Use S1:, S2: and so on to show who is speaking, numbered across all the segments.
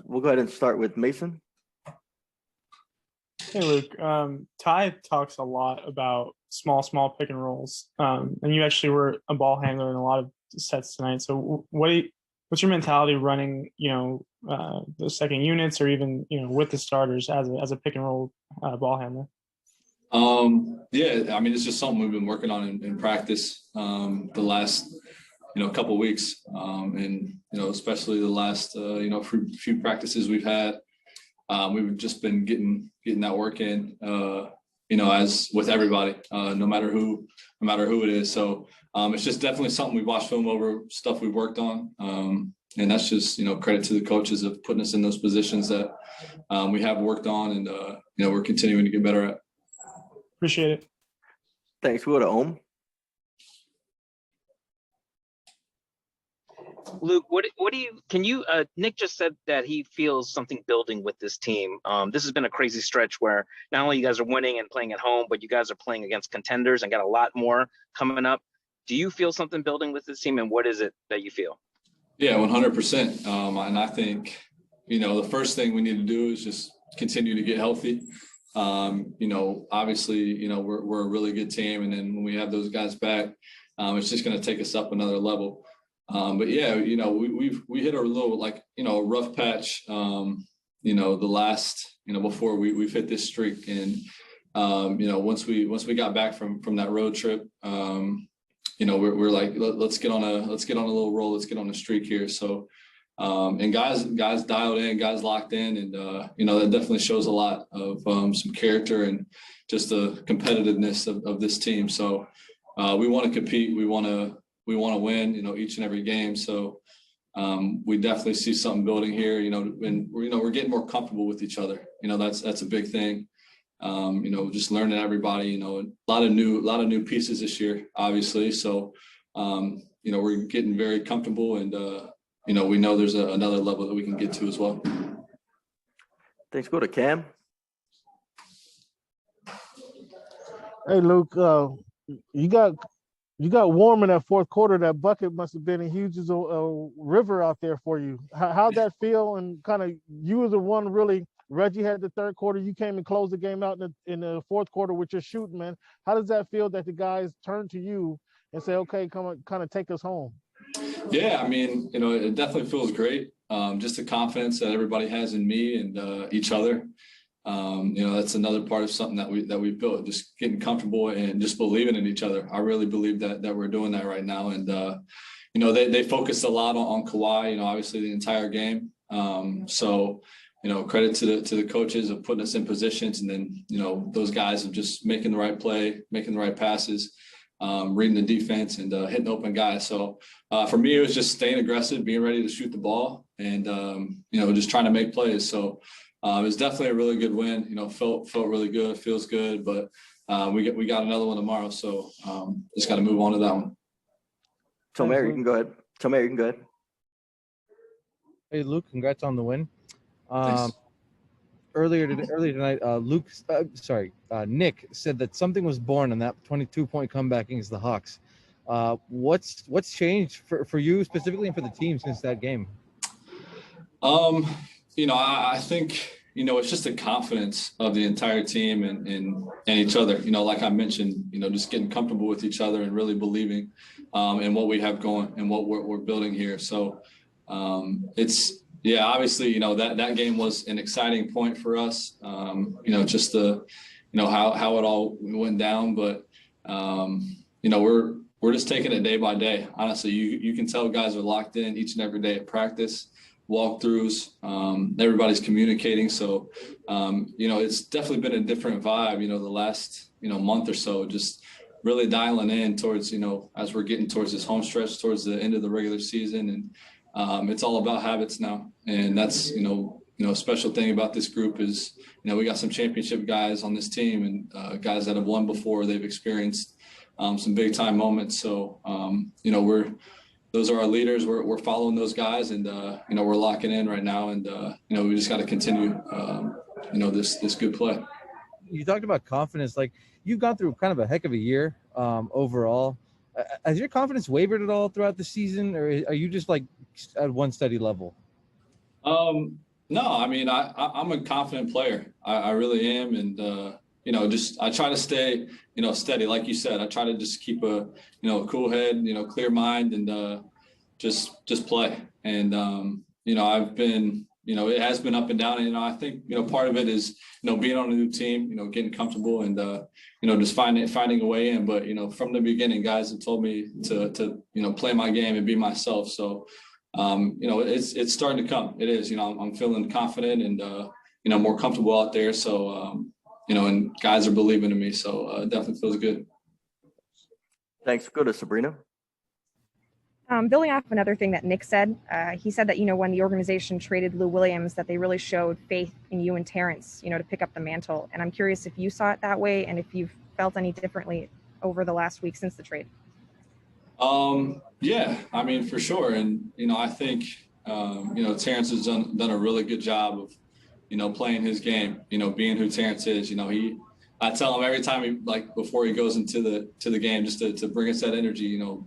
S1: We'll go ahead and start with Mason.
S2: Hey, Luke. Ty talks a lot about small pick and rolls, and you actually were a ball handler in a lot of sets tonight. So what's your mentality running, the second units or even, with the starters as a pick and roll ball handler?
S3: Yeah, I mean, it's just something we've been working on in practice the last, couple of weeks, and especially the last few practices we've had. We've just been getting that work in, as with everybody, no matter who it is. So it's just definitely something we've watched film over, stuff we've worked on, and that's just credit to the coaches of putting us in those positions that we have worked on, and we're continuing to get better at.
S2: Appreciate it.
S1: Thanks. We'll go to Ohm.
S4: Luke, Nick just said that he feels something building with this team. This has been a crazy stretch where not only you guys are winning and playing at home, but you guys are playing against contenders and got a lot more coming up. Do you feel something building with this team, and what is it that you feel? Yeah,
S3: 100%. And I think, the first thing we need to do is just continue to get healthy. Obviously, we're a really good team, and then when we have those guys back, it's just going to take us up another level. But yeah, we hit a little a rough patch, the last, before we've hit this streak. And, once we got back from that road trip, we're like, let's get on a little roll. Let's get on a streak here. So, and guys dialed in, guys locked in, and, that definitely shows a lot of some character and just the competitiveness of this team. So we want to compete. We want to win, each and every game. So we definitely see something building here, and we're getting more comfortable with each other. That's a big thing. Just learning everybody, a lot of new pieces this year, obviously. So, we're getting very comfortable, and, we know there's another level that we can get to as well.
S1: Thanks. Go to Cam.
S5: Hey, Luke, you got warm in that fourth quarter. That bucket must have been a huge river out there for you. How'd that feel? And kind of, you was the one really. Reggie had the third quarter. You came and closed the game out in the fourth quarter with your shooting, man. How does that feel that the guys turn to you and say, "Okay, come on, kind of take us home"?
S3: Yeah, I mean, it definitely feels great. Just the confidence that everybody has in me and each other. That's another part of something that we built, just getting comfortable and just believing in each other. I really believe that we're doing that right now. And, they focused a lot on Kawhi, obviously the entire game. So, credit to the coaches of putting us in positions, and then, those guys of just making the right play, making the right passes, reading the defense, and hitting open guys. So for me, it was just staying aggressive, being ready to shoot the ball, and, just trying to make plays. So it was definitely a really good win. Felt really good, feels good, but we got another one tomorrow. So just got to move on to that one.
S1: Tomer, you can go ahead.
S6: Hey, Luke, congrats on the win. Earlier tonight, Nick said that something was born in that 22-point comeback against the Hawks. What's changed for you specifically and for the team since that game?
S3: I think, it's just the confidence of the entire team and each other. Like I mentioned, just getting comfortable with each other and really believing in what we have going and what we're building here. So obviously, that game was an exciting point for us. Just the, how it all went down. But, we're just taking it day by day. Honestly, you can tell guys are locked in each and every day at practice, walkthroughs, everybody's communicating. So, it's definitely been a different vibe, the last, month or so, just really dialing in towards, as we're getting towards this home stretch, towards the end of the regular season. And it's all about habits now. And that's, a special thing about this group is, we got some championship guys on this team, and guys that have won before. They've experienced some big time moments. So, those are our leaders. We're following those guys, and we're locking in right now, and we just got to continue this good play.
S6: You talked about confidence. Like, you've gone through kind of a heck of a year overall. Has your confidence wavered at all throughout the season, or are you just like at one steady level?
S3: No, I mean, I'm a confident player. I really am. And, you know, just, I try to stay, you know, steady. Like you said, I try to just keep a, you know, cool head, you know, clear mind, and just play. And, you know, I've been, you know, it has been up and down. And, you know, I think, you know, part of it is, you know, being on a new team, you know, getting comfortable and, you know, just finding a way in. But, you know, from the beginning, guys have told me to, you know, play my game and be myself. So, you know, it's starting to come. It is, you know, I'm feeling confident and, you know, more comfortable out there. So, you know, and guys are believing in me. So it definitely feels good.
S1: Thanks. Go to Sabrina.
S7: Building off another thing that Nick said, he said that, you know, when the organization traded Lou Williams, that they really showed faith in you and Terrence, you know, to pick up the mantle. And I'm curious if you saw it that way and if you've felt any differently over the last week since the trade.
S3: Yeah, I mean, for sure. And, you know, I think, you know, Terrence has done a really good job of, you know, playing his game, you know, being who Terrence is. You know, I tell him every time he, like, before he goes into the game, just to bring us that energy, you know,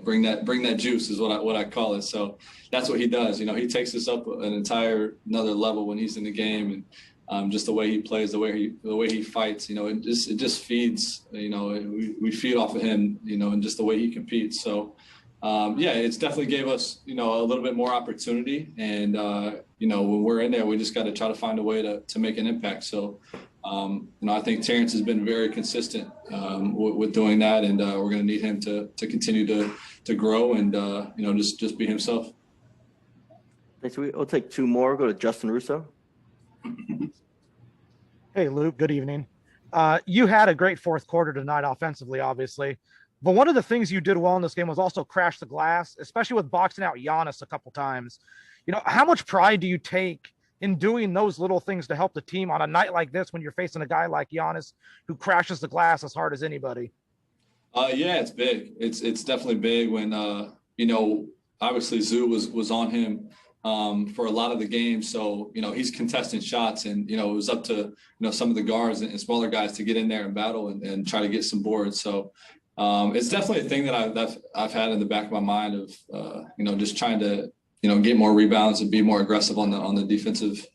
S3: bring that juice is what I call it. So that's what he does. You know, he takes us up another level when he's in the game, and just the way he plays, the way he fights, you know, it just feeds, you know, we feed off of him, you know, and just the way he competes. So yeah, it's definitely gave us, you know, a little bit more opportunity, and you know, when we're in there, we just got to try to find a way to make an impact. So you know, I think Terrence has been very consistent with doing that, and we're going to need him to continue to grow and you know, just be himself.
S1: Thanks. We'll take two more. Go to Justin Russo.
S8: Hey, Luke, good evening. You had a great fourth quarter tonight offensively, obviously. But one of the things you did well in this game was also crash the glass, especially with boxing out Giannis a couple times. You know, how much pride do you take in doing those little things to help the team on a night like this when you're facing a guy like Giannis who crashes the glass as hard as anybody?
S3: Yeah, it's big. It's definitely big when, you know, obviously Zoo was on him for a lot of the game. So, you know, he's contesting shots, and, you know, it was up to, you know, some of the guards and smaller guys to get in there and battle and try to get some boards. So it's definitely a thing that I've had in the back of my mind of, you know, just trying to, you know, get more rebounds and be more aggressive on the defensive,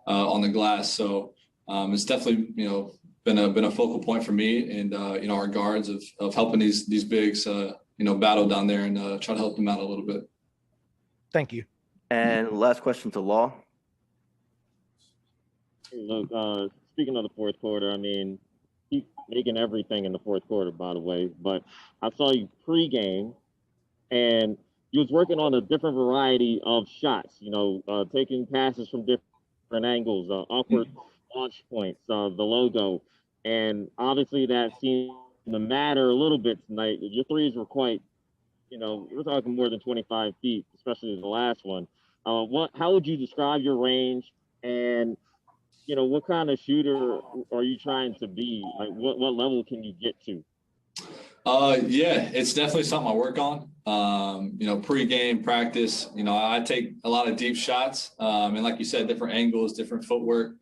S3: on the glass. So it's definitely, you know, been a focal point for me and, you know, our guards of helping these bigs, you know, battle down there and try to help them out a little bit.
S8: Thank you.
S1: And last question to Law.
S9: Look, speaking of the fourth quarter, I mean, keep making everything in the fourth quarter, by the way. But I saw you pregame, and you was working on a different variety of shots. You know, taking passes from different angles, awkward launch points, the logo, and obviously that seemed to matter a little bit tonight. Your threes were quite, you know, we're talking more than 25 feet, especially the last one. How would you describe your range, and, you know, what kind of shooter are you trying to be? Like, what level can you get to?
S3: Yeah, it's definitely something I work on. You know, pre-game practice, you know, I take a lot of deep shots, and like you said, different angles, different footwork.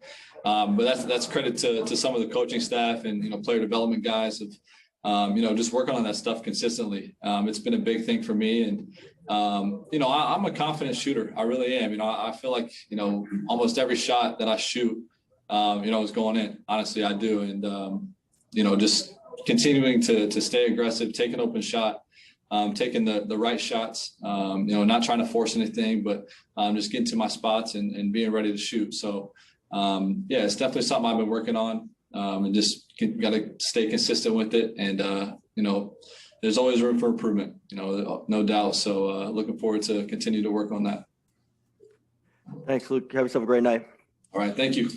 S3: But that's credit to some of the coaching staff and, you know, player development guys of, you know, just working on that stuff consistently. It's been a big thing for me. And, you know, I'm a confident shooter. I really am. You know, I feel like, you know, almost every shot that I shoot, you know, is going in. Honestly, I do. And, you know, just continuing to stay aggressive, take an open shot, taking the right shots, you know, not trying to force anything, but just getting to my spots and being ready to shoot. So, yeah, it's definitely something I've been working on, and just got to stay consistent with it. And, you know, there's always room for improvement, you know, no doubt. So looking forward to continue to work on that.
S1: Thanks, Luke. Have yourself a great night.
S3: All right. Thank you.